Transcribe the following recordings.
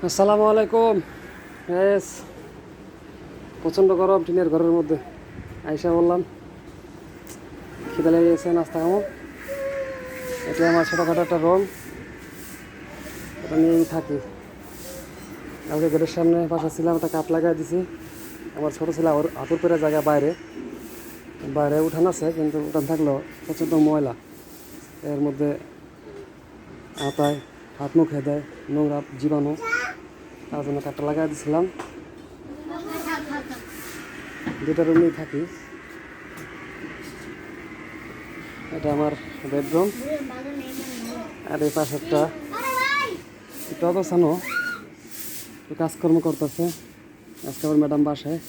আসসালামু আলাইকুম। এস প্রচণ্ড গরম টিনের ঘরের মধ্যে আইসা বললাম খিদে লেগে গেছে, নাস্তা খাবো। এটা আমার ছোটোখাটো একটা রুম, এটা নিয়েই থাকি। কালকে গেটের সামনে বাসা ছিলাম, একটা কাঠ লাগাই দিছি। আমার ছোটো ছেলে আতুর পেরে জায়গা বাইরে বাইরে উঠান আছে, কিন্তু উঠান থাকলেও প্রচণ্ড ময়লা, এর মধ্যে আতায় হাত মুখ খেয়ে দেয়, নোংরা জীবাণু, তার জন্য কাঠটা লাগাই দিয়েছিলাম। দুটা রুমেই থাকি। এটা আমার বেডরুম, আর এই পাশেরটা একটু অবস্থানও কাজকর্ম করতেছে। আজকে আবার ম্যাডাম বাসায়,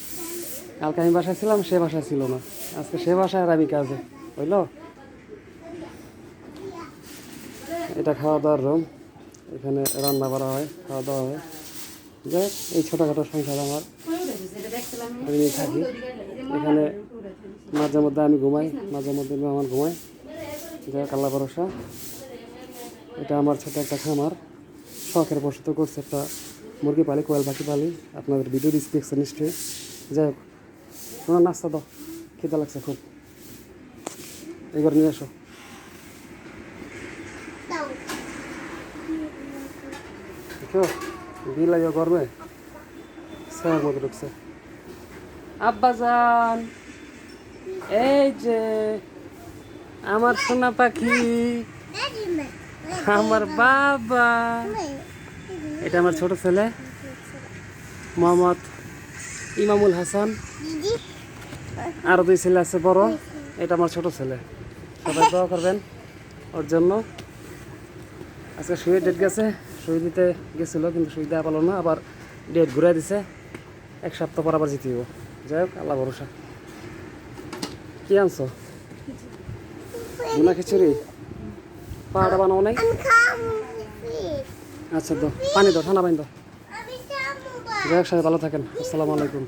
কালকে আমি বাসায় ছিলাম, সে বাসায় ছিল না। আজকে সে বাসায় আর আমি কাজে, বুঝল। এটা খাওয়া দাওয়ার রুম, এখানে রান্না করা হয়, খাওয়া দাওয়া হয়। যাই হোক, এই ছোটোখাটো সংসার আমার, আমি থাকি এখানে। মাঝে মধ্যে আমি ঘুমাই, মাঝে মধ্যে আমার ঘুমাই। যাই হোক, আল্লাহ ভরসা। এটা আমার ছোটো একটা খামার, শখের বসত করছে, একটা মুরগি পালি, কোয়েল পাখি পালি। আপনাদের ভিডিও দেখছেন নিশ্চয়ই। যাই হোক, তোমার নাস্তা দাও, খিদে লাগছে খুব। এবার নিয়ে আসো। দেখো বিল আইয়া গরমে স্যার মতো ঢুকছে। আব্বাজান, এই যে আমার সোনা পাখি, আমার বাবা। এটা আমার ছোট ছেলে মোহাম্মদ ইমামুল হাসান, আরো দুই ছেলে আছে বড়। এটা আমার ছোট ছেলে, সবাই দোয়া করবেন ওর জন্য। আজকে সুইয়ের ডেট গেছে, সুই দিতে গেছিলো, কিন্তু সুই দেওয়া পারলো না, আবার ডেট ঘুরে দিছে। এক সপ্তাহ পর আবার জিতে দিব। যাই হোক, আল্লাহ ভরসা। কি আনছো? ভুনা খিচুড়ি, পাহাড়া বানাও নাই? আচ্ছা, দাও পানি দাও, ঠান্ডা পানি দাও। যাই হোক, সবাই ভালো থাকেন। আসসালামু আলাইকুম।